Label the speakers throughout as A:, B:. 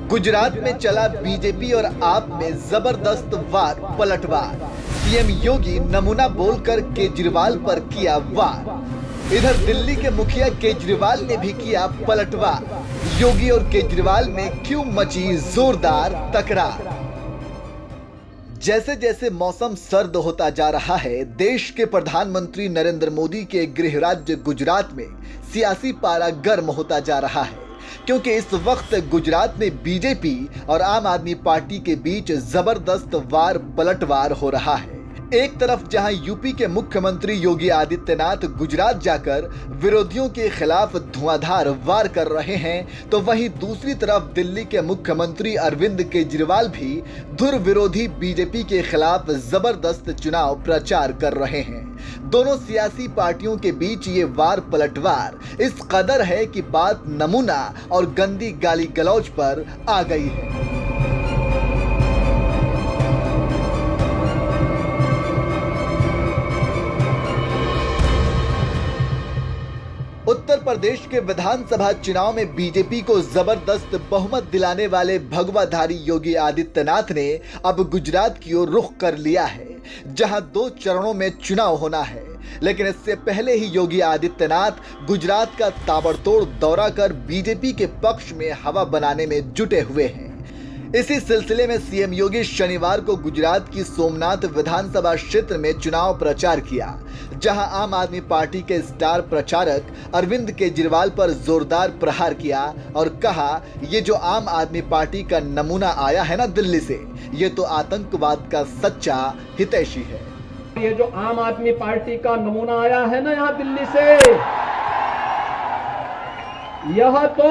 A: गुजरात में चला बीजेपी और आप में जबरदस्त वार पलटवार। सीएम योगी नमूना बोलकर केजरीवाल पर किया वार। इधर दिल्ली के मुखिया केजरीवाल ने भी किया पलटवार। योगी और केजरीवाल में क्यों मची जोरदार तकरार। जैसे जैसे मौसम सर्द होता जा रहा है, देश के प्रधानमंत्री नरेंद्र मोदी के गृह राज्य गुजरात में सियासी पारा गर्म होता जा रहा है, क्योंकि इस वक्त गुजरात में बीजेपी और आम आदमी पार्टी के बीच जबरदस्त वार पलटवार हो रहा है। एक तरफ जहां यूपी के मुख्यमंत्री योगी आदित्यनाथ गुजरात जाकर विरोधियों के खिलाफ धुआंधार वार कर रहे हैं, तो वहीं दूसरी तरफ दिल्ली के मुख्यमंत्री अरविंद केजरीवाल भी धुर विरोधी बीजेपी के खिलाफ जबरदस्त चुनाव प्रचार कर रहे हैं। दोनों सियासी पार्टियों के बीच ये वार पलटवार इस कदर है कि बात नमूना और गंदी गाली गलौज पर आ गई है। उत्तर प्रदेश के विधानसभा चुनाव में बीजेपी को जबरदस्त बहुमत दिलाने वाले भगवाधारी योगी आदित्यनाथ ने अब गुजरात की ओर रुख कर लिया है, जहां 2 चरणों में चुनाव होना है। लेकिन इससे पहले ही योगी आदित्यनाथ गुजरात का ताबड़तोड़ दौरा कर बीजेपी के पक्ष में हवा बनाने में जुटे हुए हैं। इसी सिलसिले में सीएम योगी शनिवार को गुजरात की सोमनाथ विधानसभा क्षेत्र में चुनाव प्रचार किया, जहां आम आदमी पार्टी के स्टार प्रचारक अरविंद केजरीवाल पर जोरदार प्रहार किया और कहा, ये जो आम आदमी पार्टी का नमूना आया है ना दिल्ली से, ये तो आतंकवाद का सच्चा हितैषी है।
B: ये जो आम आदमी पार्टी का नमूना आया है ना यहाँ दिल्ली से, यह तो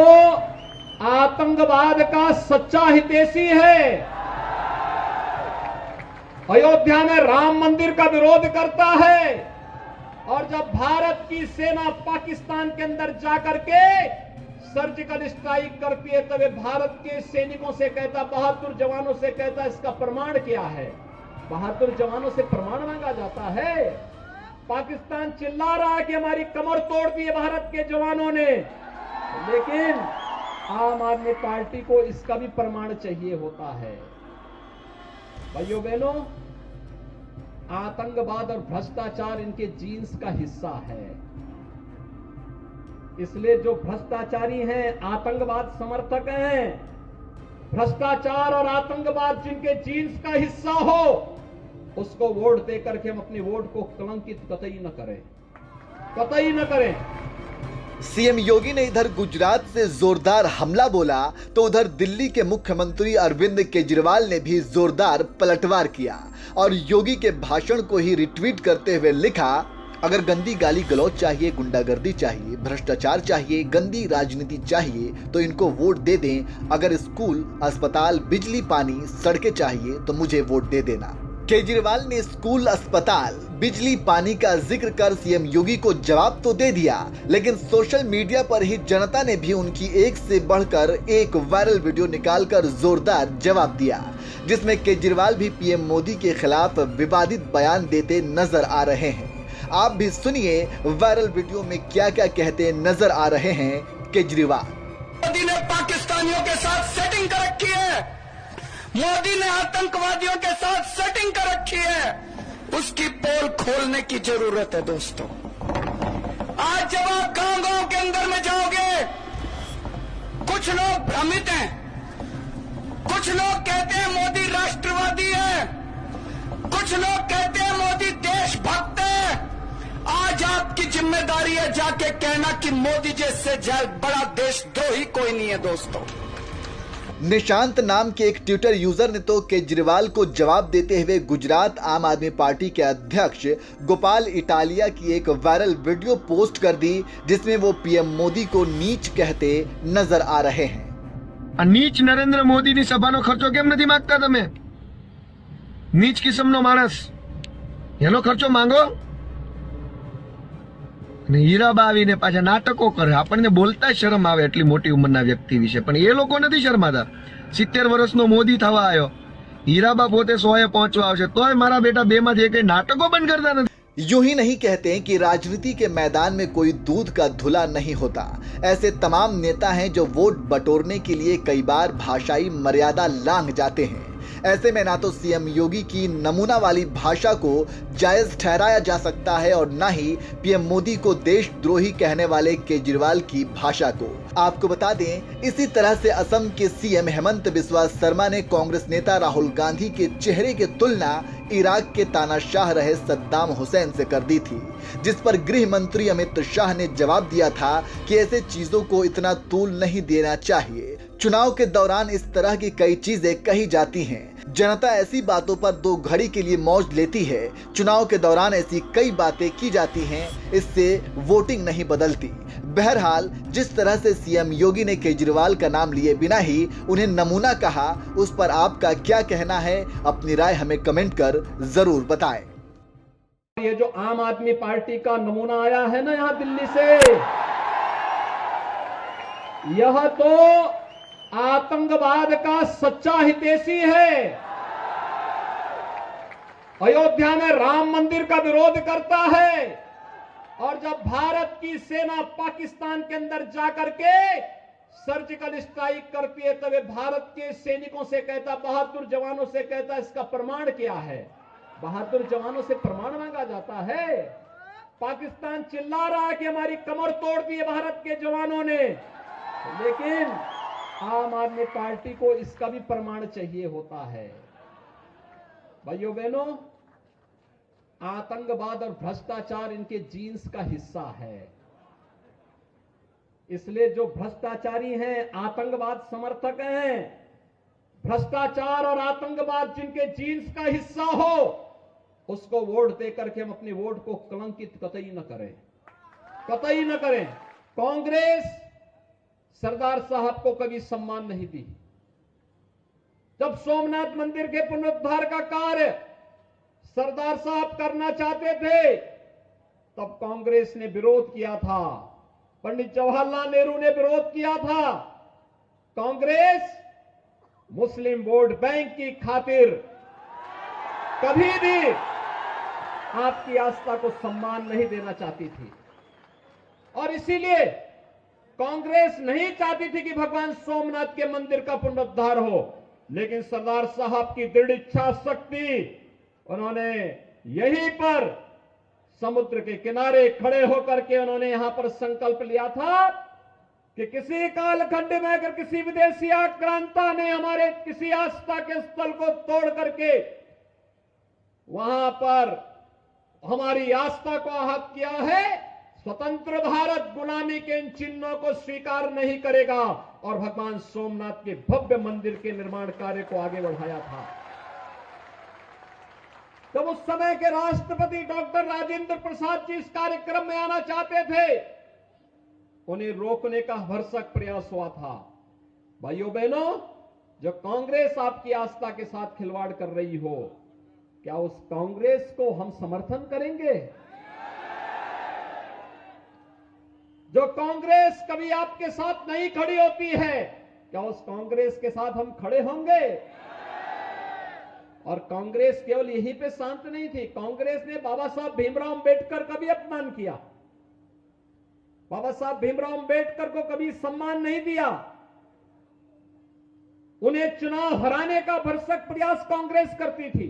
B: आतंकवाद का सच्चा हितैषी है। अयोध्या में राम मंदिर का विरोध करता है और जब भारत की सेना पाकिस्तान के अंदर जाकर के सर्जिकल स्ट्राइक करती है, तब भारत के सैनिकों से कहता, बहादुर जवानों से कहता, इसका प्रमाण क्या है? बहादुर जवानों से प्रमाण मांगा जाता है। पाकिस्तान चिल्ला रहा है कि हमारी कमर तोड़ दी है भारत के जवानों ने, लेकिन आम आदमी पार्टी को इसका भी प्रमाण चाहिए होता है। भाइयों बहनों, आतंकवाद और भ्रष्टाचार इनके जीन्स का हिस्सा है। इसलिए जो भ्रष्टाचारी हैं, आतंकवाद समर्थक हैं, भ्रष्टाचार और आतंकवाद जिनके जीन्स का हिस्सा हो, उसको वोट देकर के हम अपनी वोट को कलंकित कतई न करें, कतई न करें।
A: सीएम योगी ने इधर गुजरात से जोरदार हमला बोला, तो उधर दिल्ली के मुख्यमंत्री अरविंद केजरीवाल ने भी जोरदार पलटवार किया और योगी के भाषण को ही रिट्वीट करते हुए लिखा, अगर गंदी गाली गलौज चाहिए, गुंडागर्दी चाहिए, भ्रष्टाचार चाहिए, गंदी राजनीति चाहिए तो इनको वोट दे दें। अगर स्कूल, अस्पताल, बिजली, पानी, सड़कें चाहिए तो मुझे वोट दे देना। केजरीवाल ने स्कूल, अस्पताल, बिजली, पानी का जिक्र कर सीएम योगी को जवाब तो दे दिया, लेकिन सोशल मीडिया पर ही जनता ने भी उनकी एक से बढ़कर एक वायरल वीडियो निकालकर जोरदार जवाब दिया, जिसमें केजरीवाल भी पीएम मोदी के खिलाफ विवादित बयान देते नजर आ रहे हैं। आप भी सुनिए वायरल वीडियो में क्या क्या कहते नजर आ रहे हैं केजरीवाल।
C: मोदी ने पाकिस्तानियों के साथ सेटिंग कर रखी है, मोदी ने आतंकवादियों के साथ सेटिंग कर रखी है, उसकी पोल खोलने की जरूरत है दोस्तों। आज जब आप गांव-गांव के अंदर में जाओगे, कुछ लोग भ्रमित हैं, कुछ लोग कहते हैं मोदी राष्ट्रवादी है, कुछ लोग कहते हैं मोदी देशभक्त है। आज आपकी जिम्मेदारी है जाके कहना कि मोदी जैसे बड़ा देशद्रोही कोई नहीं है दोस्तों।
A: निशांत नाम के एक ट्विटर यूजर ने तो केजरीवाल को जवाब देते हुए गुजरात आम आदमी पार्टी के अध्यक्ष गोपाल इटालिया की एक वायरल वीडियो पोस्ट कर दी, जिसमें वो पीएम मोदी को नीच कहते नजर आ रहे हैं।
D: नीच नरेंद्र मोदी ની સભાનો ખર્ચો કેમ નથી માંગતા તમે? નીચ કિસ્મનો માણસ, એનો ખર્ચો માંગો ને હીરાબા આવીને પાછા નાટકો કરે, આપણને બોલતા શરમ આવે એટલી મોટી ઉંમરના વ્યક્તિ વિશે, પણ એ લોકો નથી શરમાતા। 70 વર્ષનો મોદી થવા આવ્યો, હીરાબા પોતે 100 એ પહોંચવા આવશે, તોય મારા બેટા 2 માંથી એક નાટકો બંધ કરતા નથી।
A: यूं ही नहीं कहते कि राजनीति के मैदान में कोई दूध का धुला नहीं होता। ऐसे तमाम नेता हैं जो वोट बटोरने के लिए कई बार भाषाई मर्यादा लांघ जाते हैं। ऐसे में ना तो सीएम योगी की नमूना वाली भाषा को जायज ठहराया जा सकता है और ना ही पीएम मोदी को देशद्रोही कहने वाले केजरीवाल की भाषा को। आपको बता दें, इसी तरह से असम के सीएम हेमंत बिस्वा शर्मा ने कांग्रेस नेता राहुल गांधी के चेहरे की तुलना इराक के तानाशाह रहे सद्दाम हुसैन से कर दी थी, जिस पर गृह मंत्री अमित शाह ने जवाब दिया था कि ऐसे चीजों को इतना तूल नहीं देना चाहिए। चुनाव के दौरान इस तरह की कई चीजें कही जाती हैं। जनता ऐसी बातों पर दो घड़ी के लिए मौज लेती है। चुनाव के दौरान ऐसी कई बातें की जाती हैं, इससे वोटिंग नहीं बदलती। बहरहाल, जिस तरह से सीएम योगी ने केजरीवाल का नाम लिए बिना ही उन्हें नमूना कहा, उस पर आपका क्या कहना है? अपनी राय हमें कमेंट कर जरूर बताएं।
B: ये जो आम आदमी पार्टी का नमूना आया है ना यहां दिल्ली से, यह तो आतंकवाद का सच्चा हितैषी है। अयोध्या में राम मंदिर का विरोध करता है और जब भारत की सेना पाकिस्तान के अंदर जाकर के सर्जिकल स्ट्राइक करती है तब भारत के सैनिकों से कहता, बहादुर जवानों से कहता, इसका प्रमाण क्या है? बहादुर जवानों से प्रमाण मांगा जाता है। पाकिस्तान चिल्ला रहा है कि हमारी कमर तोड़ दी है भारत के जवानों ने, लेकिन आम आदमी पार्टी को इसका भी प्रमाण चाहिए होता है। भाइयों बहनों, आतंकवाद और भ्रष्टाचार इनके जीन्स का हिस्सा है। इसलिए जो भ्रष्टाचारी हैं, आतंकवाद समर्थक हैं, भ्रष्टाचार और आतंकवाद जिनके जीन्स का हिस्सा हो, उसको वोट देकर के हम अपने वोट को कलंकित कतई न करें, कतई न करें। कांग्रेस सरदार साहब को कभी सम्मान नहीं दी। जब सोमनाथ मंदिर के पुनरुद्धार का कार्य सरदार साहब करना चाहते थे, तब कांग्रेस ने विरोध किया था, पंडित जवाहरलाल नेहरू ने विरोध किया था। कांग्रेस मुस्लिम वोट बैंक की खातिर कभी भी आपकी आस्था को सम्मान नहीं देना चाहती थी और इसीलिए कांग्रेस नहीं चाहती थी कि भगवान सोमनाथ के मंदिर का पुनरुद्धार हो, लेकिन सरदार साहब की दृढ़ इच्छा शक्ति, उन्होंने यहीं पर समुद्र के किनारे खड़े होकर के उन्होंने यहां पर संकल्प लिया था कि किसी कालखंड में अगर किसी विदेशी आक्रांता ने हमारे किसी आस्था के स्थल को तोड़ करके वहां पर हमारी आस्था को आहत किया है, स्वतंत्र भारत गुलामी के इन चिन्हों को स्वीकार नहीं करेगा और भगवान सोमनाथ के भव्य मंदिर के निर्माण कार्य को आगे बढ़ाया था। जब उस समय के राष्ट्रपति डॉक्टर राजेंद्र प्रसाद जी इस कार्यक्रम में आना चाहते थे, उन्हें रोकने का भरसक प्रयास हुआ था। भाइयों बहनों, जो कांग्रेस आपकी आस्था के साथ खिलवाड़ कर रही हो, क्या उस कांग्रेस को हम समर्थन करेंगे? जो कांग्रेस कभी आपके साथ नहीं खड़ी होती है, क्या उस कांग्रेस के साथ हम खड़े होंगे? और कांग्रेस केवल यहीं पे शांत नहीं थी। कांग्रेस ने बाबा साहब भीमराव अंबेडकर का भी अपमान किया, बाबा साहब भीमराव अंबेडकर को कभी सम्मान नहीं दिया। उन्हें चुनाव हराने का भरसक प्रयास कांग्रेस करती थी।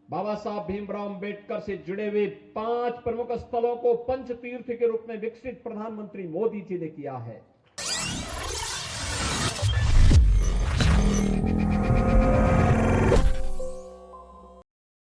B: बाबा साहब भीमराव अंबेडकर से जुड़े हुए 5 प्रमुख स्थलों को पंच तीर्थ के रूप में विकसित प्रधानमंत्री मोदी जी ने किया है।